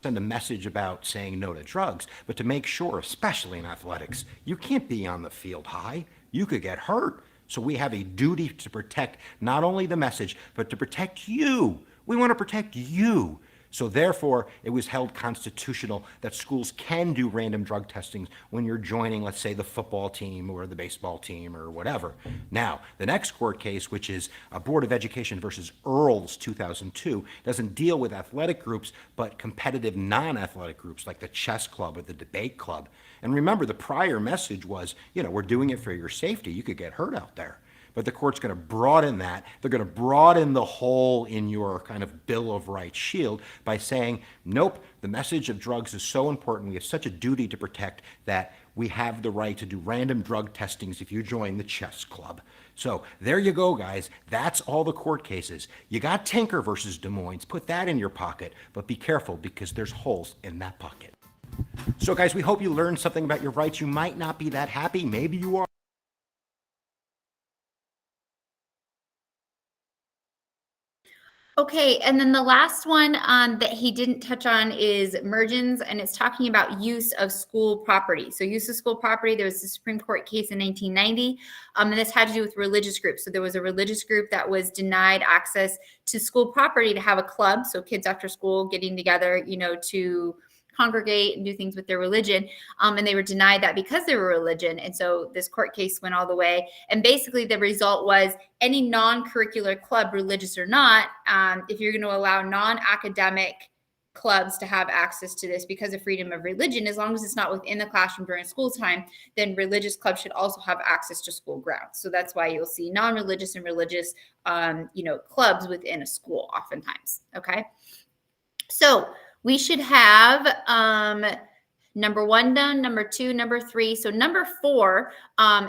send a message about saying no to drugs, but to make sure, especially in athletics, you can't be on the field high. You could get hurt. So we have a duty to protect not only the message, but to protect you. We want to protect you. So therefore, it was held constitutional that schools can do random drug testing when you're joining, let's say, the football team or the baseball team or whatever. Now, the next court case, which is a Board of Education versus Earls 2002, doesn't deal with athletic groups, but competitive non-athletic groups like the chess club or the debate club. And remember, the prior message was, we're doing it for your safety. You could get hurt out there. But the court's going to broaden that. They're going to broaden the hole in your kind of Bill of Rights shield by saying, nope, the message of drugs is so important. We have such a duty to protect that we have the right to do random drug testings if you join the chess club. So there you go, guys. That's all the court cases. You got Tinker versus Des Moines. Put that in your pocket, but be careful because there's holes in that pocket. So, guys, we hope you learned something about your rights. You might not be that happy. Maybe you are. Okay, and then the last one that he didn't touch on is mergens, and it's talking about use of school property. So use of school property, there was a Supreme Court case in 1990, and this had to do with religious groups. So there was a religious group that was denied access to school property to have a club, so kids after school getting together, you know, to congregate and do things with their religion, and they were denied that because they were religion. And so this court case went all the way, and basically the result was any non-curricular club, religious or not, if you're going to allow non-academic clubs to have access to this because of freedom of religion, as long as it's not within the classroom during school time, then religious clubs should also have access to school grounds. So that's why you'll see non-religious and religious, clubs within a school oftentimes. Okay. So we should have number 1 done, number 2, number 3. So number 4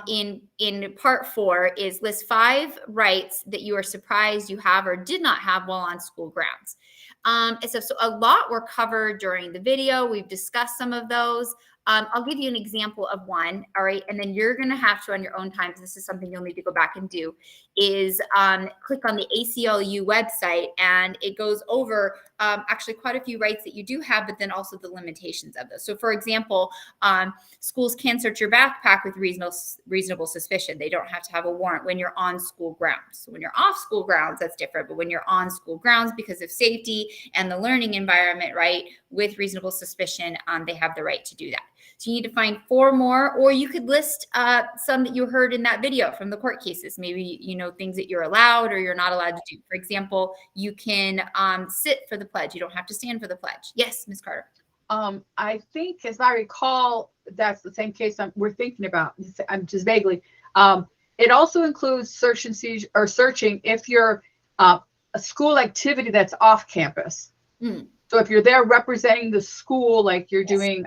in part 4 is list 5 rights that you are surprised you have or did not have while on school grounds. So a lot were covered during the video. We've discussed some of those. I'll give you an example of one, all right? And then you're going to have to, on your own time, because this is something you'll need to go back and do, is click on the ACLU website, and it goes over actually quite a few rights that you do have, but then also the limitations of those. So for example, schools can search your backpack with reasonable suspicion. They don't have to have a warrant when you're on school grounds. So when you're off school grounds, that's different. But when you're on school grounds, because of safety and the learning environment, right, with reasonable suspicion, they have the right to do that. So you need to find 4 more, or you could list some that you heard in that video from the court cases. Maybe, you know, things that you're allowed or you're not allowed to do. For example, you can sit for the pledge. You don't have to stand for the pledge. Yes, Ms. Carter. I think, as I recall, that's the same case we're thinking about. I'm just vaguely. It also includes search and seizure, or searching if you're a school activity that's off campus. Mm. So if you're there representing the school, like you're doing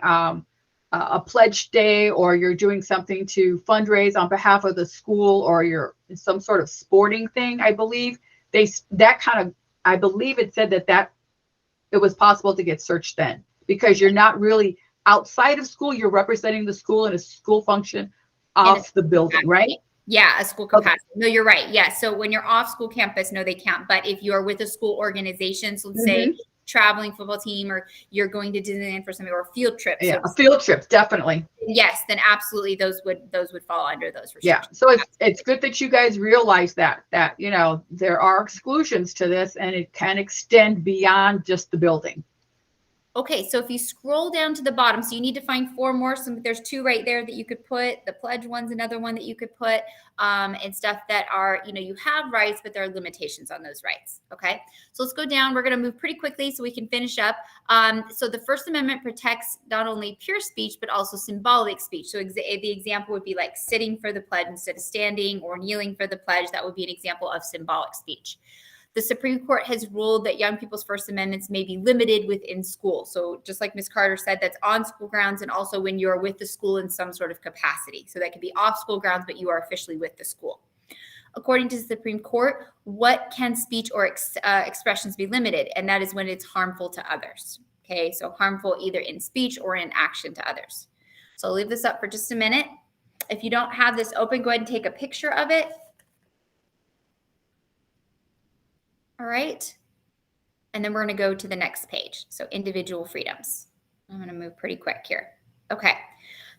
a pledge day, or you're doing something to fundraise on behalf of the school, or you're in some sort of sporting thing, I believe I believe it said that it was possible to get searched then, because you're not really outside of school, you're representing the school in a school function off the building, right? Yeah, a school capacity. Okay. No, you're right. Yeah. So when you're off school campus, no, they can't. But if you're with a school organization, so let's say traveling football team, or you're going to Disneyland for something, or a field trip. Yeah, a field trip, definitely. Yes, then absolutely those would fall under those restrictions. Yeah. So it's good that you guys realize that you know there are exclusions to this, and it can extend beyond just the building. Okay, so if you scroll down to the bottom, so you need to find 4 more. So there's 2 right there that you could put. The pledge one's another one that you could put, and stuff that are, you know, you have rights, but there are limitations on those rights. Okay, so let's go down. We're going to move pretty quickly so we can finish up. So the First Amendment protects not only pure speech, but also symbolic speech. So the example would be like sitting for the pledge instead of standing, or kneeling for the pledge. That would be an example of symbolic speech. The Supreme Court has ruled that young people's First Amendments may be limited within school. So just like Ms. Carter said, that's on school grounds, and also when you're with the school in some sort of capacity. So that could be off school grounds, but you are officially with the school. According to the Supreme Court, what can speech or expressions be limited? And that is when it's harmful to others. Okay, so harmful either in speech or in action to others. So I'll leave this up for just a minute. If you don't have this open, go ahead and take a picture of it. All right. And then we're going to go to the next page. So individual freedoms. I'm going to move pretty quick here. Okay.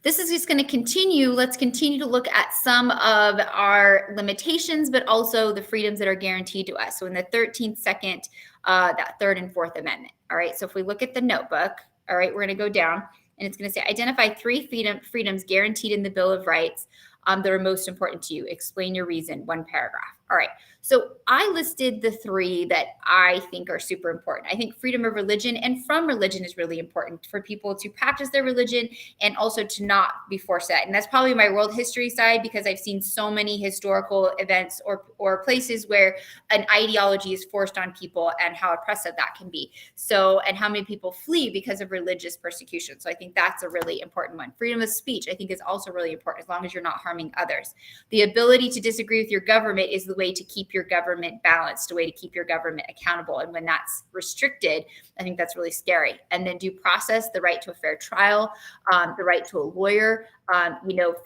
This is just going to continue. Let's continue to look at some of our limitations, but also the freedoms that are guaranteed to us. So in the 13th, second, that 3rd and 4th Amendment. All right. So if we look at the notebook, all right, we're going to go down, and it's going to say identify 3 freedoms guaranteed in the Bill of Rights that are most important to you. Explain your reason, 1 paragraph. All right. So I listed the 3 that I think are super important. I think freedom of religion and from religion is really important for people to practice their religion, and also to not be forced that. And that's probably my world history side, because I've seen so many historical events or places where an ideology is forced on people, and how oppressive that can be. So, and how many people flee because of religious persecution. So I think that's a really important one. Freedom of speech, I think, is also really important, as long as you're not harming others. The ability to disagree with your government is the way to keep your government balanced, a way to keep your government accountable. And when that's restricted, I think that's really scary. And then due process, the right to a fair trial, the right to a lawyer,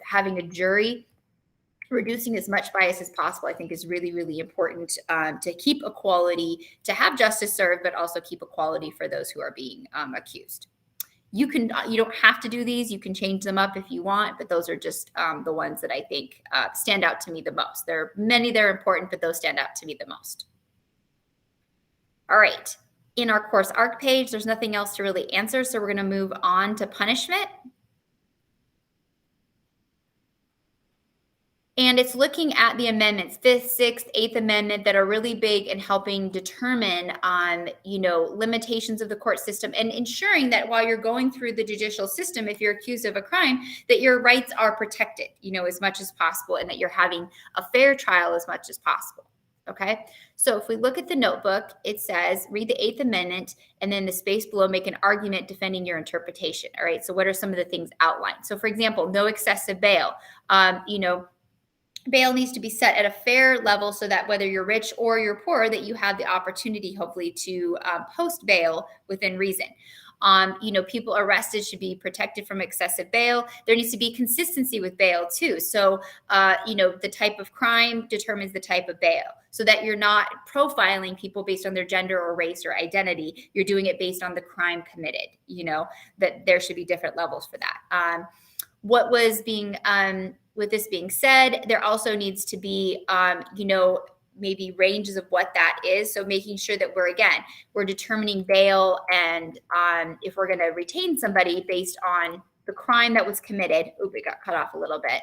having a jury. reducing as much bias as possible, I think, is really, really important to keep equality, to have justice served, but also keep equality for those who are being accused. You don't have to do these. You can change them up if you want, but those are just the ones that I think stand out to me the most. There are many that are important, but those stand out to me the most. All right. In our course ARC page, there's nothing else to really answer, so we're going to move on to punishment. And it's looking at the amendments, 5th, 6th, 8th Amendment, that are really big in helping determine limitations of the court system and ensuring that while you're going through the judicial system, if you're accused of a crime, that your rights are protected, as much as possible, and that you're having a fair trial as much as possible. Okay. So if we look at the notebook, it says, read the 8th Amendment, and then the space below, make an argument defending your interpretation. All right. So what are some of the things outlined? So for example, no excessive bail. Bail needs to be set at a fair level so that whether you're rich or you're poor, that you have the opportunity, hopefully, to post bail within reason. People arrested should be protected from excessive bail. There needs to be consistency with bail too. So, the type of crime determines the type of bail, so that you're not profiling people based on their gender or race or identity. You're doing it based on the crime committed, that there should be different levels for that. With this being said, there also needs to be, maybe ranges of what that is. So making sure that we're determining bail and if we're going to retain somebody based on the crime that was committed. Oop, it got cut off a little bit.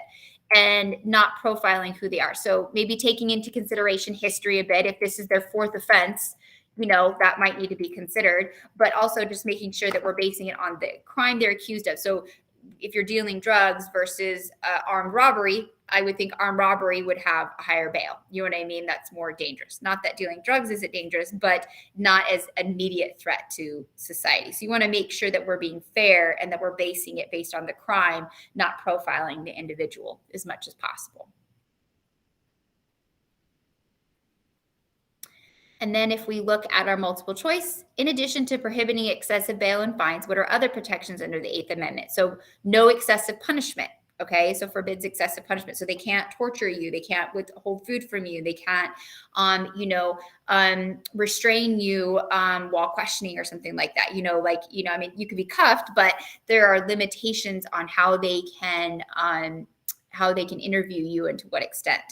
And not profiling who they are. So maybe taking into consideration history a bit. If this is their 4th offense, that might need to be considered. But also just making sure that we're basing it on the crime they're accused of. So if you're dealing drugs versus armed robbery, I would think armed robbery would have a higher bail. You know what I mean? That's more dangerous. Not that dealing drugs isn't dangerous, but not as an immediate threat to society. So you want to make sure that we're being fair and that we're basing it based on the crime, not profiling the individual as much as possible. And then if we look at our multiple choice, in addition to prohibiting excessive bail and fines, what are other protections under the 8th Amendment? So no excessive punishment, okay? So forbids excessive punishment. So they can't torture you. They can't withhold food from you. They can't, restrain you while questioning or something like that. You could be cuffed, but there are limitations on how they can interview you and to what extent.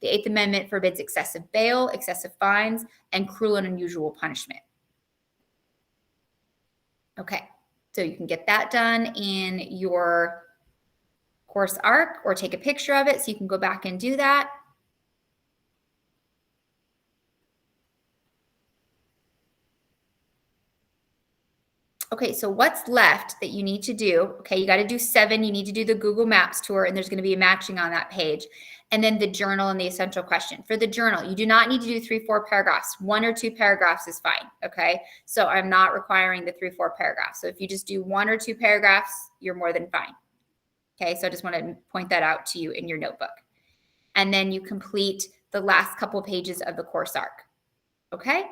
The 8th Amendment forbids excessive bail, excessive fines, and cruel and unusual punishment. Okay, so you can get that done in your course ARC or take a picture of it so you can go back and do that. Okay, so what's left that you need to do? Okay, you got to do 7. You need to do the Google Maps tour, and there's going to be a matching on that page. And then the journal and the essential question. For the journal, you do not need to do 3-4 paragraphs. 1 or 2 paragraphs is fine, okay? So I'm not requiring the 3-4 paragraphs. So if you just do 1 or 2 paragraphs, you're more than fine. Okay, so I just want to point that out to you in your notebook. And then you complete the last couple pages of the course ARC, okay?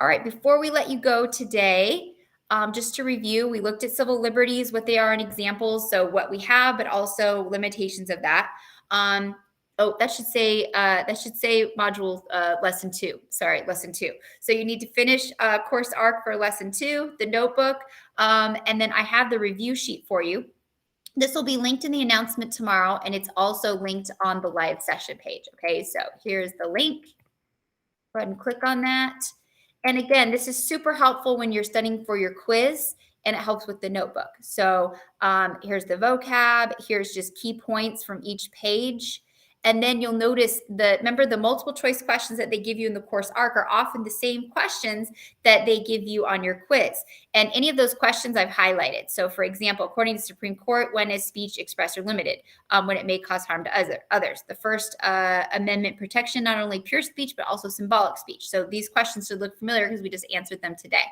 All right, before we let you go today, just to review, we looked at civil liberties, what they are and examples, so what we have, but also limitations of that. That should say module lesson 2. Sorry, lesson 2. So you need to finish course ARC for lesson 2, the notebook, and then I have the review sheet for you. This will be linked in the announcement tomorrow, and it's also linked on the live session page. Okay, so here's the link. Go ahead and click on that. And again, this is super helpful when you're studying for your quiz, and it helps with the notebook. So here's the vocab. Here's just key points from each page. And then you'll notice remember the multiple choice questions that they give you in the course ARC are often the same questions that they give you on your quiz. And any of those questions I've highlighted. So for example, according to the Supreme Court, when is speech expressed or limited? When it may cause harm to others. The First Amendment protection, not only pure speech, but also symbolic speech. So these questions should look familiar because we just answered them today.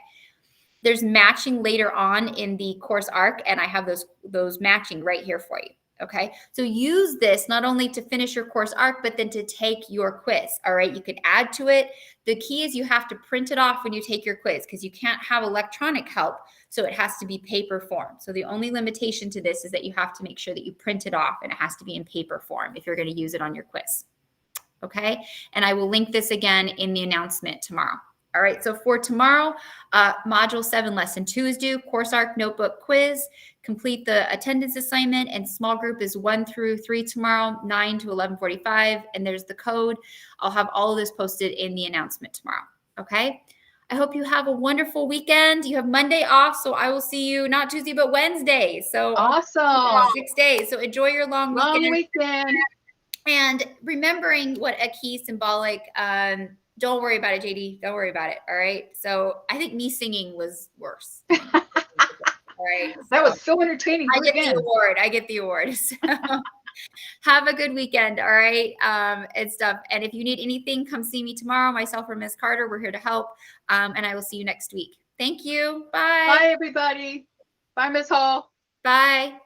There's matching later on in the course ARC, and I have those matching right here for you. Okay, so use this not only to finish your course arc, but then to take your quiz. All right, you can add to it. The key is you have to print it off when you take your quiz because you can't have electronic help. So it has to be paper form. So the only limitation to this is that you have to make sure that you print it off and it has to be in paper form if you're going to use it on your quiz. Okay, and I will link this again in the announcement tomorrow. All right, so for tomorrow, Module 7, Lesson 2 is due, course arc, notebook, quiz, complete the attendance assignment, and small group is 1 through 3 tomorrow, 9 to 11:45, and there's the code. I'll have all of this posted in the announcement tomorrow, okay? I hope you have a wonderful weekend. You have Monday off, so I will see you not Tuesday, but Wednesday. So Awesome. 6 days, so enjoy your long Long weekend. weekend. And remembering what a key symbolic, don't worry about it, JD. Don't worry about it. All right. So I think me singing was worse. All right. That was so entertaining. I Do it get again. the award. I get the award. So have a good weekend. All right. And stuff. And if you need anything, come see me tomorrow. Myself or Ms. Carter, we're here to help. And I will see you next week. Thank you. Bye. Bye, everybody. Bye, Ms. Hall. Bye.